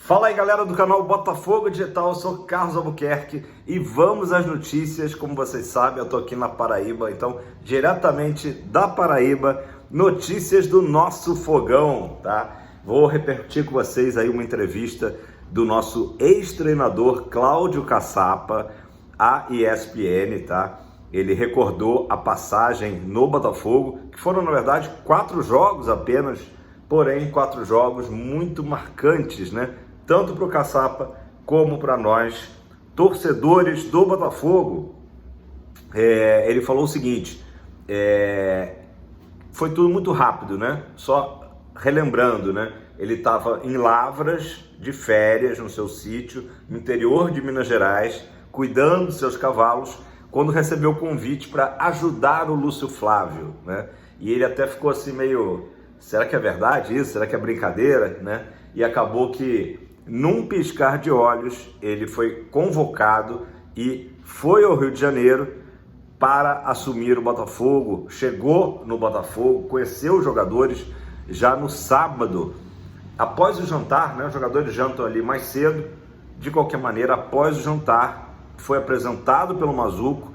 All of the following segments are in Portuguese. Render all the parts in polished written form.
Fala aí, galera do canal Botafogo Digital, eu sou Carlos Albuquerque e vamos às notícias. Como vocês sabem, eu tô aqui na Paraíba, então diretamente da Paraíba, notícias do nosso fogão, tá? Vou repetir com vocês aí uma entrevista do nosso ex-treinador Cláudio Caçapa à ESPN, tá? Ele recordou a passagem no Botafogo, que foram na verdade 4 jogos apenas, porém 4 jogos muito marcantes, né? Tanto para o Caçapa como para nós, torcedores do Botafogo. Ele falou o seguinte, foi tudo muito rápido, né? Só relembrando, né? Ele estava em Lavras, de férias, no seu sítio, no interior de Minas Gerais, cuidando dos seus cavalos, quando recebeu o convite para ajudar o Lúcio Flávio, né? E ele até ficou assim meio, será que é verdade isso? Será que é brincadeira, né? E acabou que, num piscar de olhos, ele foi convocado e foi ao Rio de Janeiro para assumir o Botafogo. Chegou no Botafogo, conheceu os jogadores já no sábado, após o jantar, né? Os jogadores jantam ali mais cedo. De qualquer maneira, após o jantar, foi apresentado pelo Mazuco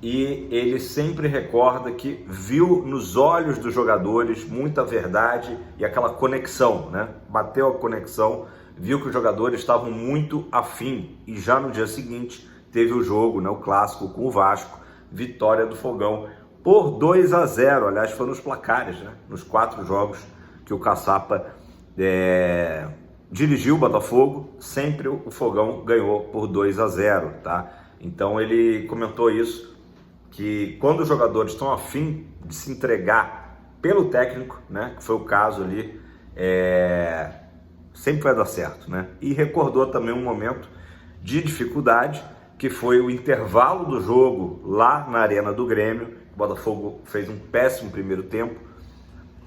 e ele sempre recorda que viu nos olhos dos jogadores muita verdade e aquela conexão, né? Bateu a conexão, viu que os jogadores estavam muito afim e já no dia seguinte teve o jogo, né? O clássico com o Vasco, vitória do Fogão por 2-0, aliás foram os placares, né? Nos 4 jogos que o Caçapa dirigiu o Botafogo, sempre o Fogão ganhou por 2-0, tá? Então ele comentou isso, que quando os jogadores estão afim de se entregar pelo técnico, né, que foi o caso ali, sempre vai dar certo, né? E recordou também um momento de dificuldade, que foi o intervalo do jogo lá na Arena do Grêmio. O Botafogo fez um péssimo primeiro tempo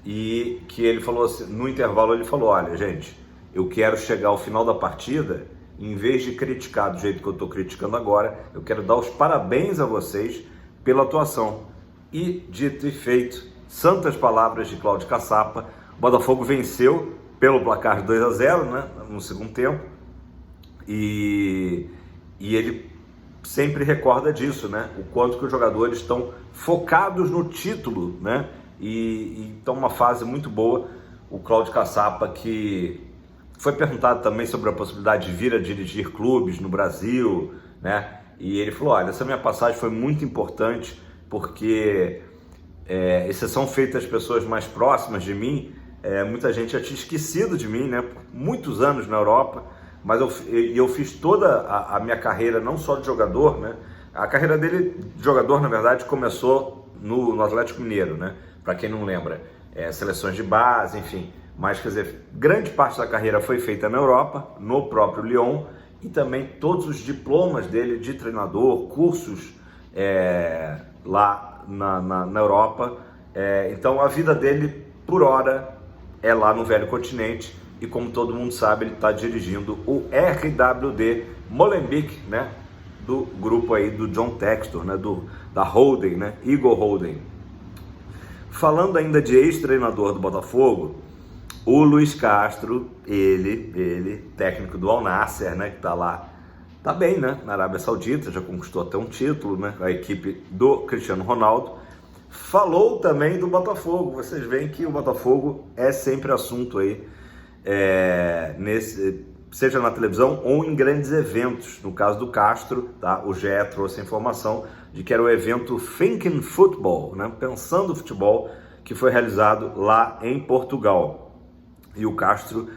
e que ele falou assim, no intervalo ele falou, olha gente, eu quero chegar ao final da partida, em vez de criticar do jeito que eu estou criticando agora, eu quero dar os parabéns a vocês pela atuação. E dito e feito, santas palavras de Cláudio Caçapa, o Botafogo venceu pelo placar de 2-0, né, no segundo tempo, e ele sempre recorda disso, né, o quanto que os jogadores estão focados no título, né, e estão numa fase muito boa. O Cláudio Caçapa, que foi perguntado também sobre a possibilidade de vir a dirigir clubes no Brasil, né, e ele falou, olha, essa minha passagem foi muito importante porque, exceção feita às pessoas mais próximas de mim, muita gente já tinha esquecido de mim, né, por muitos anos na Europa, mas eu fiz toda a minha carreira, não só de jogador, né, a carreira dele de jogador, na verdade, começou no Atlético Mineiro, né, para quem não lembra, seleções de base, enfim, mas, quer dizer, grande parte da carreira foi feita na Europa, no próprio Lyon, e também todos os diplomas dele de treinador, cursos lá na Europa. Então a vida dele, por hora, é lá no Velho Continente, e como todo mundo sabe, ele está dirigindo o RWD Molenbeek, né, do grupo aí do John Textor, né, da Holden, né, Igor Holden. Falando ainda de ex-treinador do Botafogo, o Luiz Castro, ele técnico do Al Nassr, né, que tá lá, tá bem, né, na Arábia Saudita, já conquistou até um título, né, a equipe do Cristiano Ronaldo, falou também do Botafogo. Vocês veem que o Botafogo é sempre assunto aí, seja na televisão ou em grandes eventos. No caso do Castro, tá, o GE trouxe a informação de que era o evento Thinking Football, né, Pensando Futebol, que foi realizado lá em Portugal. E o Castro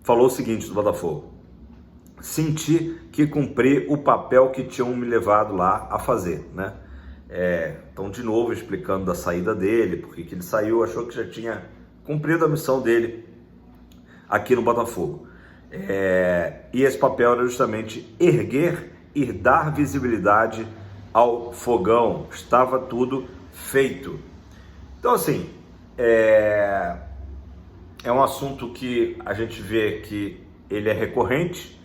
falou o seguinte do Botafogo: senti que cumpri o papel que tinham me levado lá a fazer, né? Então, de novo, explicando da saída dele, porque que ele saiu, achou que já tinha cumprido a missão dele aqui no Botafogo. E esse papel era justamente erguer e dar visibilidade ao Fogão. Estava tudo feito. Então, assim, é um assunto que a gente vê que ele é recorrente,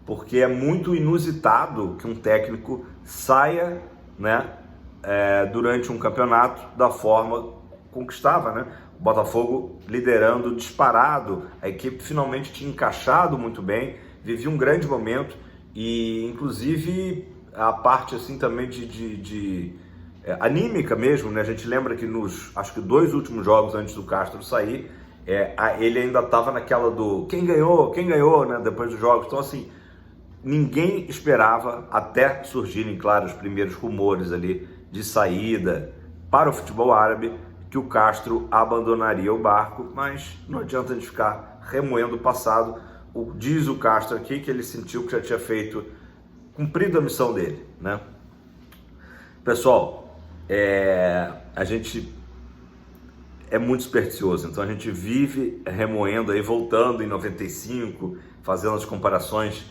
porque é muito inusitado que um técnico saia, né, durante um campeonato da forma com que estava, né? O Botafogo liderando disparado, a equipe finalmente tinha encaixado muito bem, vivia um grande momento e inclusive a parte assim também anímica mesmo, né? A gente lembra que acho que 2 últimos jogos antes do Castro sair, ele ainda estava naquela do quem ganhou, né? Depois dos jogos. Então assim, ninguém esperava, até surgirem, claro, os primeiros rumores ali de saída para o futebol árabe, que o Castro abandonaria o barco, mas não adianta a gente ficar remoendo o passado. Diz o Castro aqui que ele sentiu que já tinha cumprido a missão dele, né? Pessoal, a gente é muito supersticioso, então a gente vive remoendo aí, voltando em 95, fazendo as comparações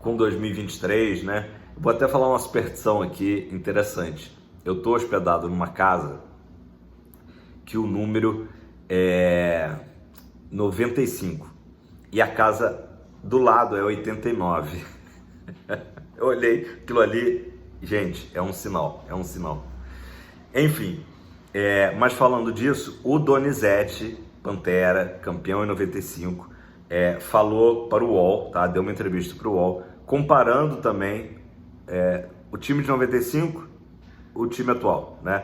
com 2023, né? Vou até falar uma superstição aqui interessante. Eu estou hospedado numa casa que o número é 95 e a casa do lado é 89. Eu olhei aquilo ali, gente, é um sinal. Enfim, mas falando disso, o Donizete Pantera, campeão em 95, falou para o UOL, tá? Deu uma entrevista para o UOL, comparando também o time de 95, o time atual, né?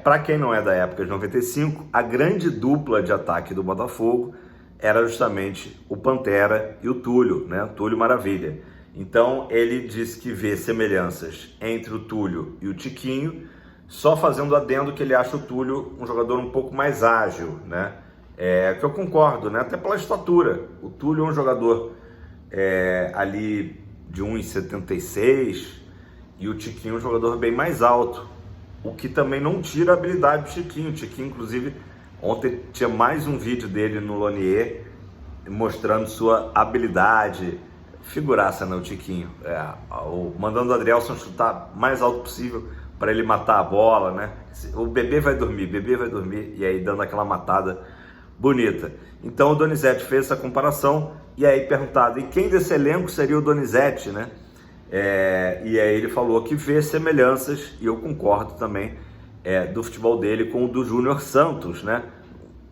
Para quem não é da época de 95, a grande dupla de ataque do Botafogo era justamente o Pantera e o Túlio, né? Túlio Maravilha. Então ele disse que vê semelhanças entre o Túlio e o Tiquinho, só fazendo adendo que ele acha o Túlio um jogador um pouco mais ágil, né? Que eu concordo, né? Até pela estatura. O Túlio é um jogador ali de 1,76 e o Tiquinho é um jogador bem mais alto, o que também não tira a habilidade do Tiquinho. O Tiquinho, inclusive, ontem tinha mais um vídeo dele no Lonier mostrando sua habilidade, figuraça, né, o Tiquinho, mandando o Adrielson chutar mais alto possível para ele matar a bola, né? O bebê vai dormir, e aí dando aquela matada bonita. Então o Donizete fez essa comparação e aí perguntado, e quem desse elenco seria o Donizete, né? E aí ele falou que vê semelhanças, e eu concordo também, do futebol dele com o do Júnior Santos, né?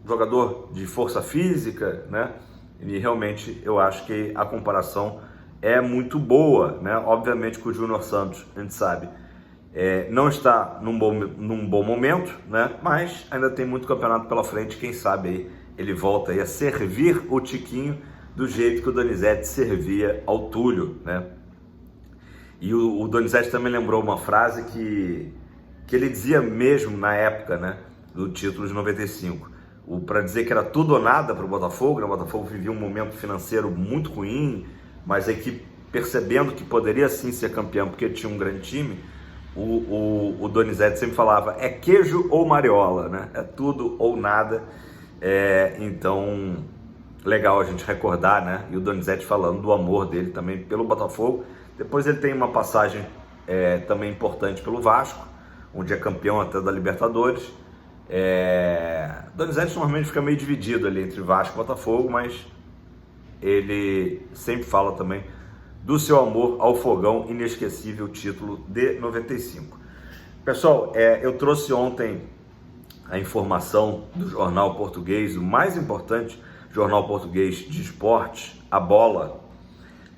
Jogador de força física, né? E realmente eu acho que a comparação é muito boa, né? Obviamente que o Júnior Santos, a gente sabe, não está num bom momento, né? Mas ainda tem muito campeonato pela frente, quem sabe aí ele volta aí a servir o Tiquinho do jeito que o Donizete servia ao Túlio, né? E o Donizete também lembrou uma frase que ele dizia mesmo na época, né, do título de 95, para dizer que era tudo ou nada para o Botafogo, né? O Botafogo vivia um momento financeiro muito ruim, mas a equipe percebendo que poderia sim ser campeão porque tinha um grande time, o Donizete sempre falava, é queijo ou mariola, né? É tudo ou nada. Então, legal a gente recordar, né? E o Donizete falando do amor dele também pelo Botafogo. Depois ele tem uma passagem também importante pelo Vasco, onde é campeão até da Libertadores. Donizete normalmente fica meio dividido ali entre Vasco e Botafogo, mas ele sempre fala também do seu amor ao Fogão, inesquecível título de 95. Pessoal, eu trouxe ontem a informação do jornal português, o mais importante jornal português de esportes, A Bola,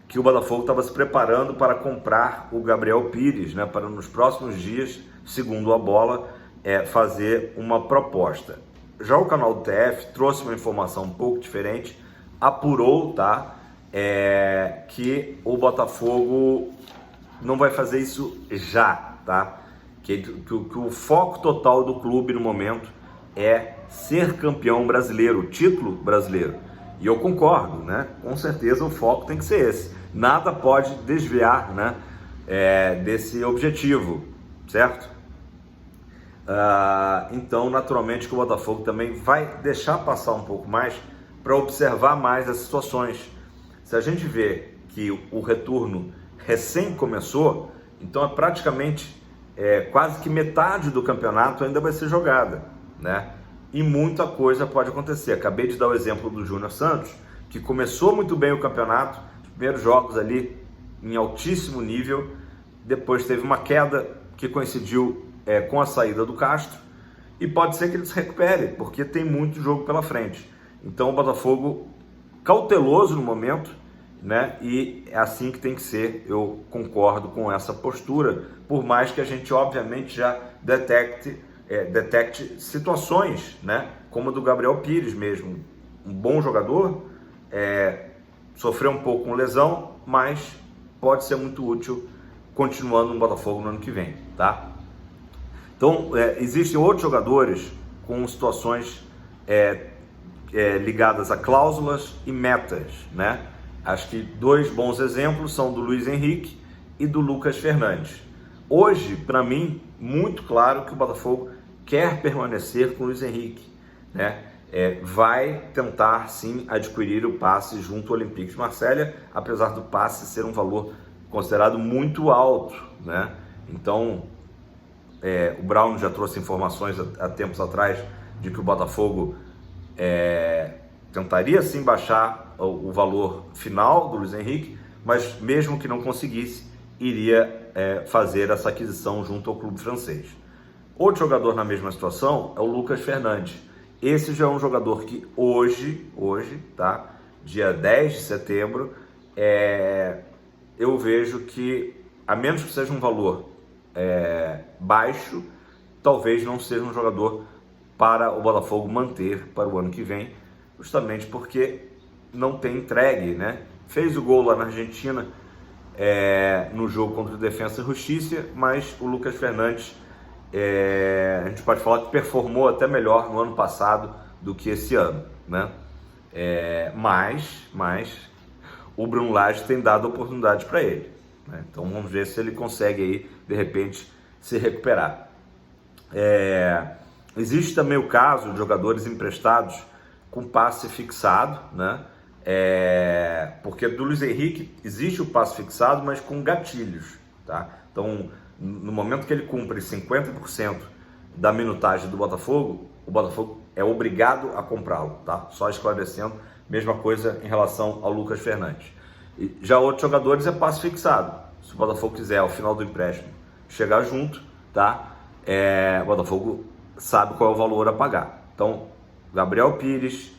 que o Botafogo estava se preparando para comprar o Gabriel Pires, né, para nos próximos dias, segundo A Bola, fazer uma proposta. Já o canal do TF trouxe uma informação um pouco diferente, apurou, tá, que o Botafogo não vai fazer isso já, tá? Que o foco total do clube no momento é ser campeão brasileiro, o título brasileiro. E eu concordo, né? Com certeza o foco tem que ser esse. Nada pode desviar, né, desse objetivo, certo? Então, naturalmente, que o Botafogo também vai deixar passar um pouco mais para observar mais as situações. Se a gente vê que o retorno recém começou, então praticamente quase que metade do campeonato ainda vai ser jogada, né? E muita coisa pode acontecer. Acabei de dar o exemplo do Júnior Santos, que começou muito bem o campeonato, os primeiros jogos ali em altíssimo nível, depois teve uma queda que coincidiu com a saída do Castro, e pode ser que ele se recupere, porque tem muito jogo pela frente. Então o Botafogo cauteloso no momento, né? E é assim que tem que ser. Eu concordo com essa postura, por mais que a gente obviamente já detecte situações, né? Como a do Gabriel Pires mesmo, um bom jogador, sofreu um pouco com lesão, mas pode ser muito útil continuando no Botafogo no ano que vem, tá? Então, existem outros jogadores com situações ligadas a cláusulas e metas, né? Acho que dois bons exemplos são do Luiz Henrique e do Lucas Fernandes. Hoje, para mim, muito claro que o Botafogo quer permanecer com o Luiz Henrique, né? Vai tentar sim adquirir o passe junto ao Olympique de Marselha, apesar do passe ser um valor considerado muito alto, né? Então, o Brown já trouxe informações há tempos atrás de que o Botafogo tentaria sim baixar o valor final do Luiz Henrique, mas mesmo que não conseguisse, iria fazer essa aquisição junto ao clube francês. Outro jogador na mesma situação é o Lucas Fernandes. Esse já é um jogador que hoje, tá? Dia 10 de setembro, eu vejo que, a menos que seja um valor baixo, talvez não seja um jogador para o Botafogo manter para o ano que vem, justamente porque não tem entregue, né? Fez o gol lá na Argentina no jogo contra o Defensa e Justiça, mas o Lucas Fernandes, a gente pode falar que performou até melhor no ano passado do que esse ano, né? Mas o Bruno Lage tem dado oportunidade para ele, né? Então vamos ver se ele consegue aí, de repente, se recuperar. Existe também o caso de jogadores emprestados com passe fixado, né? Porque do Luiz Henrique existe o passe fixado, mas com gatilhos, tá? Então, no momento que ele cumpre 50% da minutagem do Botafogo, o Botafogo é obrigado a comprá-lo, tá? Só esclarecendo, mesma coisa em relação ao Lucas Fernandes. E já outros jogadores é passe fixado. Se o Botafogo quiser, ao final do empréstimo, chegar junto, tá? O Botafogo sabe qual é o valor a pagar. Então, Gabriel Pires,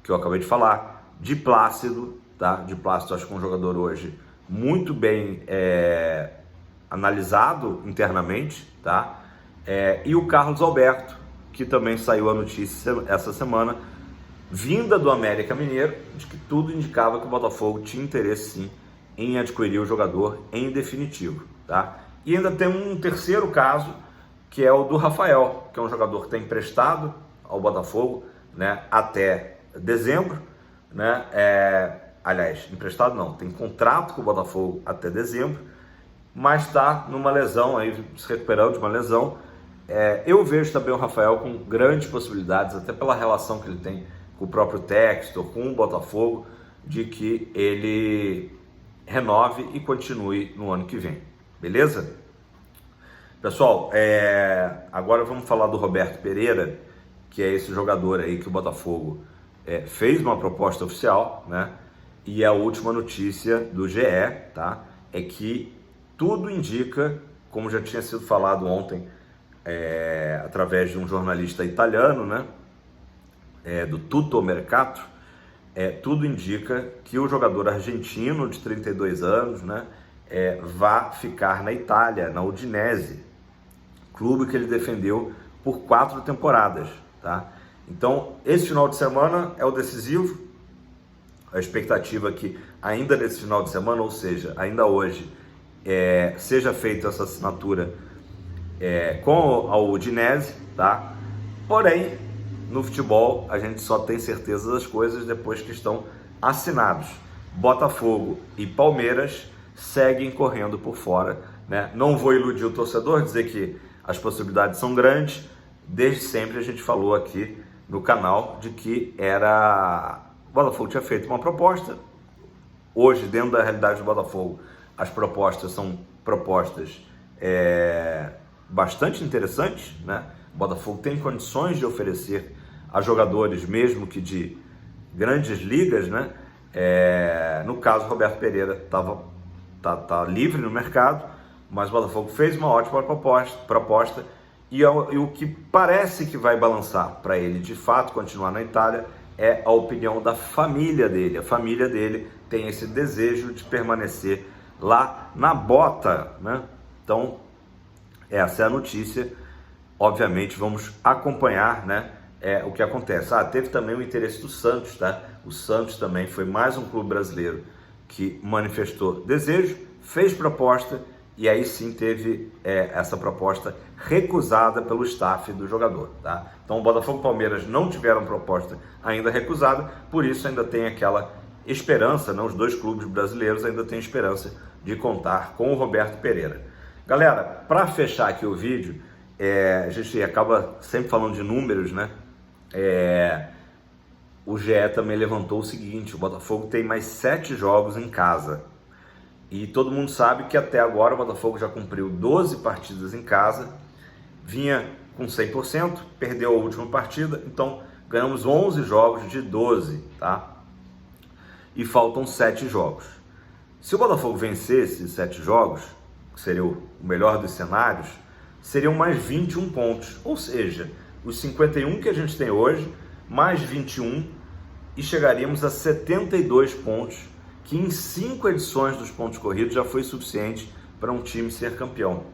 que eu acabei de falar, de Plácido, tá? De Plácido, acho que é um jogador hoje muito bem analisado internamente, tá? E o Carlos Alberto, que também saiu a notícia essa semana, vinda do América Mineiro, de que tudo indicava que o Botafogo tinha interesse sim em adquirir o jogador em definitivo, tá? E ainda tem um terceiro caso, que é o do Rafael, que é um jogador que está emprestado ao Botafogo, né, até dezembro, né? Aliás, emprestado não, tem contrato com o Botafogo até dezembro, mas está numa lesão, aí, se recuperando de uma lesão. Eu vejo também o Rafael com grandes possibilidades, até pela relação que ele tem com o próprio Textor, com o Botafogo, de que ele renove e continue no ano que vem, beleza? Pessoal, agora vamos falar do Roberto Pereira, que é esse jogador aí que o Botafogo fez uma proposta oficial, né? E a última notícia do GE, tá? É que tudo indica, como já tinha sido falado ontem, através de um jornalista italiano, né? Do Tutto Mercato, tudo indica que o jogador argentino de 32 anos, né? Vai ficar na Itália, na Udinese, clube que ele defendeu por 4 temporadas, tá? Então, esse final de semana é o decisivo. A expectativa é que ainda nesse final de semana, ou seja, ainda hoje, seja feita essa assinatura com a Udinese, tá? Porém, no futebol, a gente só tem certeza das coisas depois que estão assinados. Botafogo e Palmeiras seguem correndo por fora, né? Não vou iludir o torcedor, dizer que as possibilidades são grandes. Desde sempre a gente falou aqui no canal de que o Botafogo tinha feito uma proposta. Hoje, dentro da realidade do Botafogo, as propostas são propostas bastante interessantes, né? O Botafogo tem condições de oferecer a jogadores, mesmo que de grandes ligas, né? No caso, Roberto Pereira tá livre no mercado, mas o Botafogo fez uma ótima proposta e o que parece que vai balançar para ele de fato continuar na Itália é a opinião da família dele. A família dele tem esse desejo de permanecer lá na bota, né? Então, essa é a notícia. Obviamente, vamos acompanhar, né, o que acontece. Teve também o interesse do Santos, tá? O Santos também foi mais um clube brasileiro que manifestou desejo, fez proposta e aí sim teve essa proposta recusada pelo staff do jogador, tá? Então, o Botafogo e o Palmeiras não tiveram proposta ainda recusada, por isso ainda tem aquela esperança, né? Os dois clubes brasileiros ainda têm esperança de contar com o Roberto Pereira. Galera, para fechar aqui o vídeo, a gente acaba sempre falando de números, né? O GE também levantou o seguinte: o Botafogo tem mais 7 jogos em casa. E todo mundo sabe que até agora o Botafogo já cumpriu 12 partidas em casa, vinha com 100%, perdeu a última partida, então ganhamos 11 jogos de 12, tá? E faltam 7 jogos. Se o Botafogo vencesse esses 7 jogos, que seria o melhor dos cenários, seriam mais 21 pontos, ou seja, os 51 que a gente tem hoje, mais 21, e chegaríamos a 72 pontos, que em 5 edições dos pontos corridos já foi suficiente para um time ser campeão.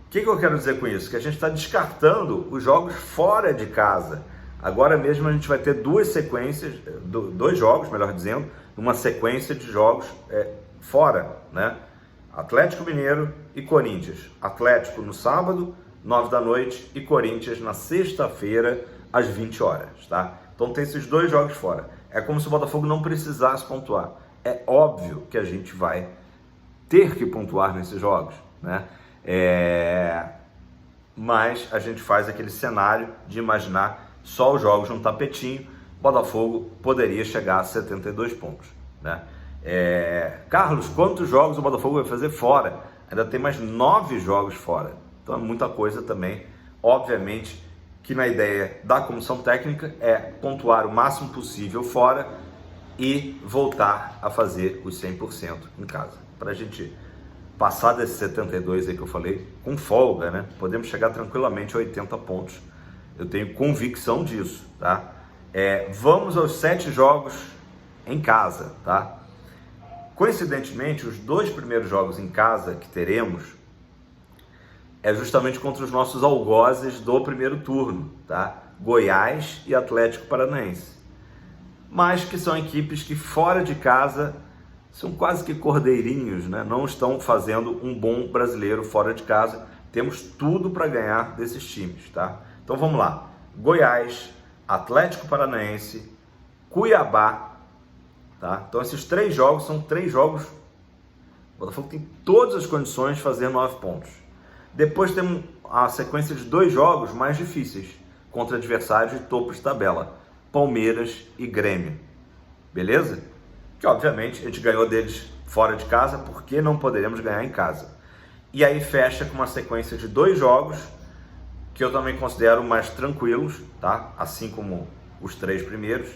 O que eu quero dizer com isso? Que a gente está descartando os jogos fora de casa. Agora mesmo a gente vai ter 2 jogos, melhor dizendo, uma sequência de jogos fora, né? Atlético Mineiro e Corinthians. Atlético no sábado, 9 da noite, e Corinthians na sexta-feira, às 20 horas, tá? Então tem esses 2 jogos fora. É como se o Botafogo não precisasse pontuar. É óbvio que a gente vai ter que pontuar nesses jogos, né? Mas a gente faz aquele cenário de imaginar só os jogos no tapetinho. Botafogo poderia chegar a 72 pontos, né? Carlos, quantos jogos o Botafogo vai fazer fora? Ainda tem mais 9 jogos fora, então é muita coisa também. Obviamente que na ideia da comissão técnica é pontuar o máximo possível fora e voltar a fazer os 100% em casa, para a gente passar desses 72 aí que eu falei com folga, né? Podemos chegar tranquilamente a 80 pontos, eu tenho convicção disso, tá? Vamos aos 7 jogos em casa, tá? Coincidentemente, os 2 primeiros jogos em casa que teremos é justamente contra os nossos algozes do primeiro turno, tá? Goiás e Atlético Paranaense. Mas que são equipes que fora de casa são quase que cordeirinhos, né? Não estão fazendo um bom brasileiro fora de casa. Temos tudo para ganhar desses times, tá? Então vamos lá. Goiás, Atlético Paranaense, Cuiabá. Tá? Então esses 3 jogos são 3 jogos. O Botafogo tem todas as condições de fazer 9 pontos. Depois temos a sequência de 2 jogos mais difíceis contra adversários de topo de tabela, Palmeiras e Grêmio. Beleza? Que obviamente a gente ganhou deles fora de casa, porque não poderemos ganhar em casa. E aí fecha com uma sequência de 2 jogos que eu também considero mais tranquilos, tá? Assim como os 3 primeiros.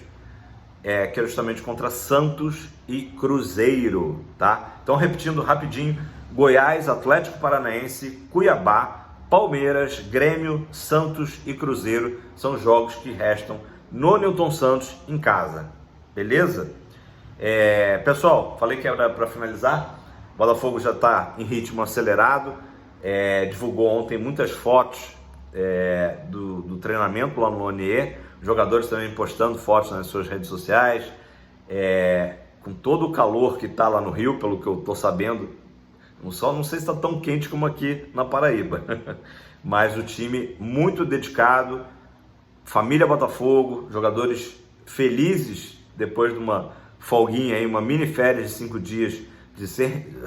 Que é justamente contra Santos e Cruzeiro, tá? Então, repetindo rapidinho: Goiás, Atlético Paranaense, Cuiabá, Palmeiras, Grêmio, Santos e Cruzeiro são jogos que restam no Newton Santos em casa, beleza? Pessoal, falei que era para finalizar. O Botafogo já está em ritmo acelerado, divulgou ontem muitas fotos do treinamento lá no Lonier. Jogadores também postando fotos nas suas redes sociais, com todo o calor que está lá no Rio, pelo que eu estou sabendo. Não sei se está tão quente como aqui na Paraíba, mas o time muito dedicado, família Botafogo, jogadores felizes depois de uma folguinha aí, uma mini férias de 5 dias, de se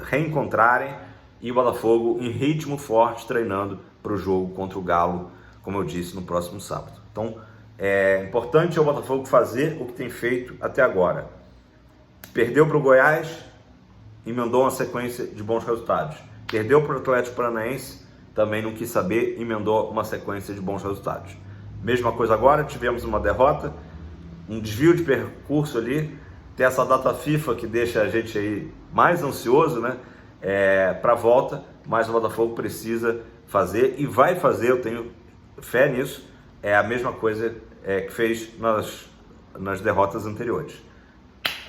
reencontrarem, e o Botafogo em ritmo forte treinando para o jogo contra o Galo, como eu disse, no próximo sábado. Então, importante é o Botafogo fazer o que tem feito até agora. Perdeu para o Goiás, emendou uma sequência de bons resultados. Perdeu para o Atlético Paranaense, também não quis saber, emendou uma sequência de bons resultados. Mesma coisa agora, tivemos uma derrota, um desvio de percurso ali, tem essa data FIFA que deixa a gente aí mais ansioso, né, para a volta, mas o Botafogo precisa fazer e vai fazer, eu tenho fé nisso, é a mesma coisa que fez nas derrotas anteriores.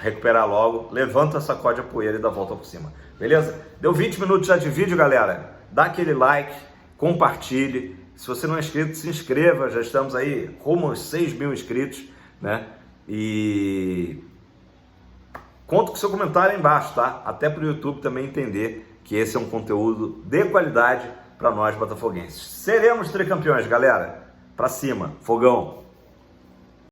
Recuperar logo, levanta, sacode a poeira e dá a volta por cima. Beleza? Deu 20 minutos já de vídeo, galera. Dá aquele like, compartilhe. Se você não é inscrito, se inscreva. Já estamos aí rumo aos 6.000 inscritos, né? E conto com seu comentário aí embaixo, tá? Até para o YouTube também entender que esse é um conteúdo de qualidade para nós botafoguenses. Seremos tricampeões, galera. Pra cima, fogão!